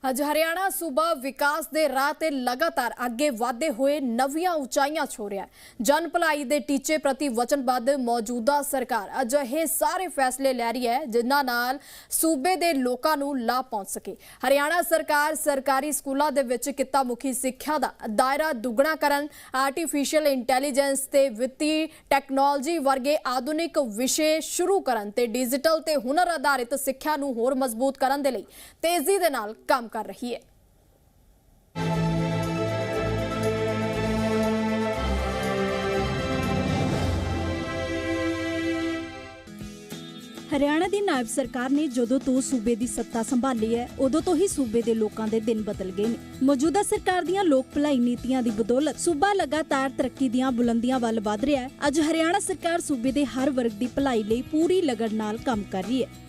ਅੱਜ ਹਰਿਆਣਾ ਸੂਬਾ ਵਿਕਾਸ ਦੇ ਰਾਹ ਤੇ ਲਗਾਤਾਰ ਅੱਗੇ ਵਧਦੇ ਹੋਏ ਨਵੀਆਂ ਉਚਾਈਆਂ ਛੂ ਰਿਹਾ ਹੈ। ਜਨ ਭਲਾਈ ਦੇ ਟੀਚੇ ਪ੍ਰਤੀ ਵਚਨਬੱਧ ਮੌਜੂਦਾ ਸਰਕਾਰ ਅਜਿਹੇ ਸਾਰੇ ਫੈਸਲੇ ਲੈ ਰਹੀ ਹੈ ਜਿਨ੍ਹਾਂ ਨਾਲ ਸੂਬੇ ਦੇ ਲੋਕਾਂ ਨੂੰ ਲਾਭ ਪਹੁੰਚ ਸਕੇ। ਹਰਿਆਣਾ ਸਰਕਾਰ ਸਰਕਾਰੀ ਸਕੂਲਾਂ ਦੇ ਵਿੱਚ ਕਿੱਤਾ ਮੁਖੀ ਸਿੱਖਿਆ ਦਾ ਦਾਇਰਾ ਦੁੱਗਣਾ ਕਰਨ, ਆਰਟੀਫੀਸ਼ੀਅਲ ਇੰਟੈਲੀਜੈਂਸ ਤੇ ਵਿੱਤੀ ਟੈਕਨੋਲੋਜੀ ਵਰਗੇ ਆਧੁਨਿਕ ਵਿਸ਼ੇ ਸ਼ੁਰੂ ਕਰਨ ਤੇ ਡਿਜੀਟਲ ਤੇ ਹੁਨਰ ਆਧਾਰਿਤ ਸਿੱਖਿਆ ਨੂੰ ਹੋਰ ਮਜ਼ਬੂਤ ਕਰਨ ਦੇ ਲਈ ਤੇਜ਼ੀ ਦੇ ਨਾਲ काम कर रही है। हरियाणा दी नायब सरकार ने जदों तो सूबे दी सत्ता संभाली है उदों तो ही सूबे दे लोकां दे दिन बदल गए ने। मौजूदा सरकार दीयां लोक भलाई नीतियां दी बदौलत सूबा लगातार तरक्की दीयां बुलंदियां वल वध रहा है। अज हरियाणा सरकार सूबे दे हर वर्ग दी भलाई लई पूरी लगन नाल काम कर रही है।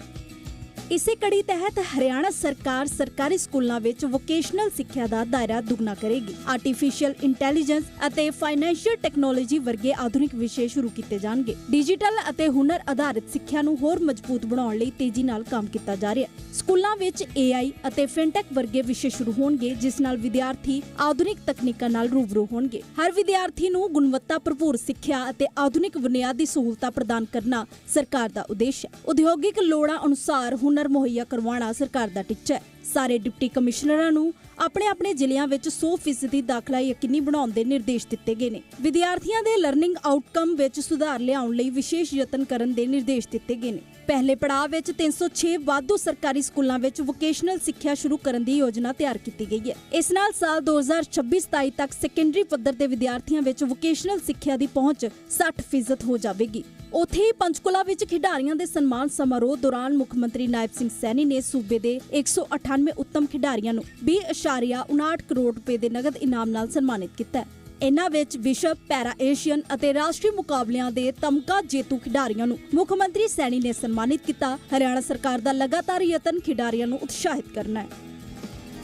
इसे कड़ी तहत हरियाणा सरकार सरकारी स्कूलों विच वोकेशनल सिक्ख्या दा दायरा दुगना करेगी। आर्टिफिशियल इंटैलीजेंस अते फाइनैंशियल टैक्नोलॉजी वर्गे आधुनिक विषय शुरू किए जाएंगे। डिजिटल अते हुनर आधारित सिक्ख्या नूं होर मजबूत बनाउण लई तेजी नाल काम किया जा रहा है। स्कूलों विच AI अते फिनटेक वर्गे विषय शुरू होणगे जिस नाल विद्यार्थी आधुनिक तकनीकां नाल रूबरू होणगे। हर विद्यार्थी नूं गुणवत्ता भरपूर सिक्ख्या अते आधुनिक बुनियादी सहूलतां प्रदान करना सरकार दा उद्देश है। उद्योगिक लोड़ां अनुसार हुनर मुहैया करवाना सरकार दा टिच्चा है। सारे डिप्टी कमिश्नरां नूं अपने अपने जिलियां विच 100% दाखला यकीनी बनाउण दे निर्देश दित्ते गए ने। विद्यार्थियों दे लर्निंग आउटकम विच सुधार लियाउण लई विशेष यतन करन दे निर्देश दित्ते गए ने। पहले पड़ाव विच 306 वाधू सरकारी स्कूलों विच वोकेशनल सिक्ख्या शुरू करन दी योजना तैयार की गई है। इस नाल साल 2026-27 तक सैकेंडरी पद्धर के विद्यार्थियों विच वोकेशनल सिक्ख्या की पहुंच 60% हो जाएगी। उत्थे ही पंचकुला विच खिडारियों के सन्मान समारोह दौरान मुख्यमंत्री नायब सिंह सैनी ने सूबे के 198 उत्तम खिडारियों नूं 20.59 करोड़ रुपए के नगद इनाम नाल सन्मानित किया। इन्हां विच विश्व पैरा एशियन अते राष्ट्रीय मुकाबलियां दे तमगा जेतू खिडारियों नूं मुख्यमंत्री सैनी ने सन्मानित किया। हरियाणा सरकार दा लगातार यतन खिडारियों नूं उत्साहित करना है।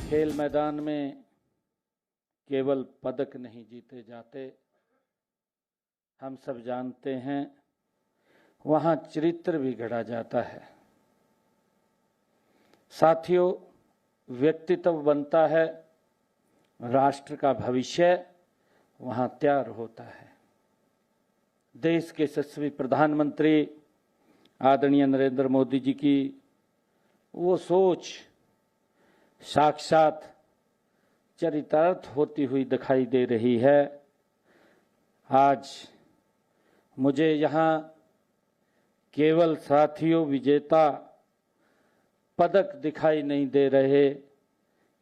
खेल मैदान में केवल पदक नहीं जीते जाते, हम सब जानते हैं वहाँ चरित्र भी गढ़ा जाता है। साथियों, व्यक्तित्व बनता है, राष्ट्र का भविष्य वहाँ तैयार होता है। देश के यशस्वी प्रधानमंत्री आदरणीय नरेंद्र मोदी जी की वो सोच साक्षात चरितार्थ होती हुई दिखाई दे रही है। आज मुझे यहाँ केवल साथियों विजेता पदक दिखाई नहीं दे रहे,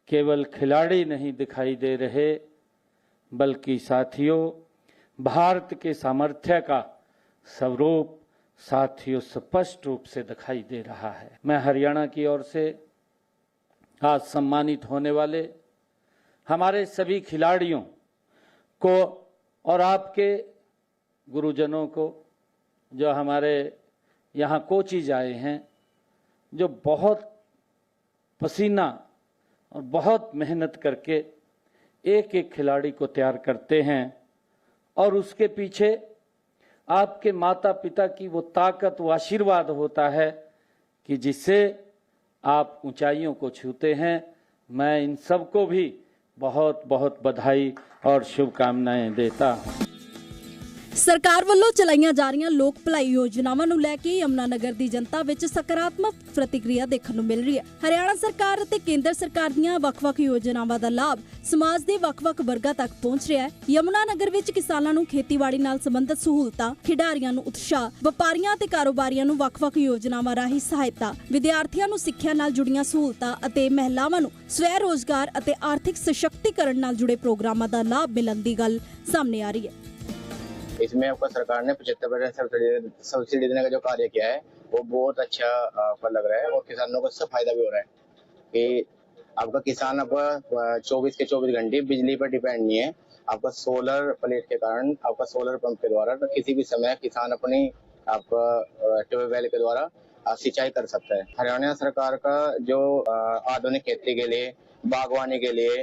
केवल खिलाड़ी नहीं दिखाई दे रहे, बल्कि साथियों भारत के सामर्थ्य का स्वरूप साथियों स्पष्ट रूप से दिखाई दे रहा है। मैं हरियाणा की ओर से आज सम्मानित होने वाले हमारे सभी खिलाड़ियों को और आपके गुरुजनों को, जो हमारे यहाँ कोचिज आए हैं, जो बहुत पसीना और बहुत मेहनत करके एक एक खिलाड़ी को तैयार करते हैं और उसके पीछे आपके माता पिता की वो ताकत, वो आशीर्वाद होता है कि जिससे आप ऊंचाइयों को छूते हैं। मैं इन सबको भी बहुत बहुत बधाई और शुभकामनाएं देता हूँ। सरकार ਵੱਲੋਂ ਚਲਾਈਆਂ ਜਾ ਰਹੀਆਂ ਲੋਕ ਭਲਾਈ ਯੋਜਨਾਵਾਂ ਨੂੰ ਲੈ ਕੇ ਯਮੁਨਾਨਗਰ ਦੀ ਜਨਤਾ ਵਿੱਚ ਸਕਾਰਾਤਮਕ ਪ੍ਰਤੀਕਿਰਿਆ ਦੇਖਣ ਨੂੰ ਮਿਲ ਰਹੀ ਹੈ। ਹਰਿਆਣਾ ਸਰਕਾਰ ਅਤੇ ਕੇਂਦਰ ਸਰਕਾਰ ਦੀਆਂ ਵੱਖ-ਵੱਖ ਯੋਜਨਾਵਾਂ ਦਾ ਲਾਭ ਸਮਾਜ ਦੇ ਵੱਖ-ਵੱਖ ਵਰਗਾਂ ਤੱਕ ਪਹੁੰਚ ਰਿਹਾ ਹੈ। ਯਮੁਨਾਨਗਰ ਵਿੱਚ ਕਿਸਾਨਾਂ ਨੂੰ ਖੇਤੀਬਾੜੀ ਨਾਲ ਸੰਬੰਧਿਤ ਸਹੂਲਤਾਂ, ਖਿਡਾਰੀਆਂ ਨੂੰ ਉਤਸ਼ਾਹ, ਵਪਾਰੀਆਂ ਤੇ ਕਾਰੋਬਾਰੀਆਂ ਨੂੰ ਵੱਖ-ਵੱਖ ਯੋਜਨਾਵਾਂ ਰਾਹੀਂ ਸਹਾਇਤਾ, ਵਿਦਿਆਰਥੀਆਂ ਨੂੰ ਸਿੱਖਿਆ ਨਾਲ ਜੁੜੀਆਂ ਸਹੂਲਤਾਂ ਅਤੇ ਮਹਿਲਾਵਾਂ ਨੂੰ ਸਵੈ ਰੋਜ਼ਗਾਰ ਅਤੇ ਆਰਥਿਕ ਸਸ਼ਕਤੀਕਰਨ ਨਾਲ ਜੁੜੇ ਪ੍ਰੋਗਰਾਮਾਂ ਦਾ ਲਾਭ ਮਿਲਣ ਦੀ ਗੱਲ ਸਾਹਮਣੇ ਆ ਰਹੀ है। इसमें आपको सरकार ने 75% सब्सिडी देने का जो कार्य किया है वो बहुत अच्छा आपको लग रहा है और किसानों को इससे फायदा भी हो रहा है कि आपका किसान आपका 24 के 24 घंटे बिजली पर डिपेंड नहीं है। आपका सोलर प्लेट के कारण, आपका सोलर पंप के द्वारा किसी भी समय किसान अपनी आपका ट्यूबवेल के द्वारा सिंचाई कर सकता है। हरियाणा सरकार का जो आधुनिक खेती के लिए, बागवानी के लिए,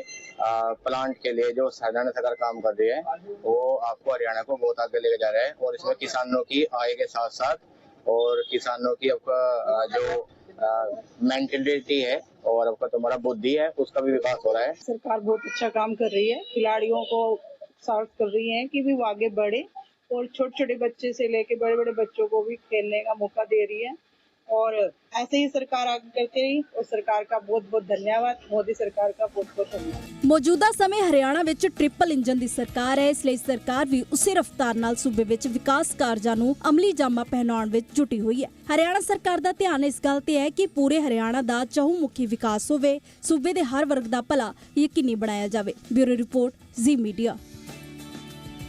प्लांट के लिए जो हरियाणा सरकार काम कर रही है वो आपको हरियाणा को बहुत आगे लेके जा रहा है और इसमें किसानों की आय के साथ साथ और किसानों की आपका जो मेंटेलिटी है और आपका तुम्हारा बुद्धि है उसका भी विकास हो रहा है। सरकार बहुत अच्छा काम कर रही है, खिलाड़ियों को साथ कर रही है कि भी वो आगे बढ़े और छोटे छोटे बच्चे से लेके बड़े बड़े बच्चों को भी खेलने का मौका दे रही है और ऐसे ही सरकार आगे करती रही और सरकार का बहुत बहुत धन्यवाद, मोदी सरकार का बहुत बहुत धन्यवाद। ਮੌਜੂਦਾ ਸਮੇਂ ਹਰਿਆਣਾ ਵਿੱਚ ਟ੍ਰਿਪਲ ਇੰਜਨ ਦੀ ਸਰਕਾਰ ਹੈ, ਇਸ ਲਈ ਸਰਕਾਰ ਵੀ ਉਸੇ ਰਫ਼ਤਾਰ ਨਾਲ ਸੂਬੇ ਵਿੱਚ ਵਿਕਾਸ ਕਾਰਜਾਂ ਨੂੰ ਅਮਲੀ ਜਾਮਾ ਪਹਿਨਾਉਣ ਵਿੱਚ ਜੁਟੀ ਹੋਈ ਹੈ। ਹਰਿਆਣਾ ਸਰਕਾਰ ਦਾ ਧਿਆਨ ਇਸ ਗੱਲ ਤੇ ਹੈ ਕਿ ਪੂਰੇ ਹਰਿਆਣਾ ਦਾ ਚਹੁੰਮੁਖੀ ਵਿਕਾਸ ਹੋਵੇ, ਸੂਬੇ ਦੇ ਹਰ ਵਰਗ ਦਾ ਭਲਾ ਯਕੀਨੀ ਬਣਾਇਆ ਜਾਵੇ। ਬਿਊਰੋ ਰਿਪੋਰਟ, ਜ਼ੀ ਮੀਡੀਆ।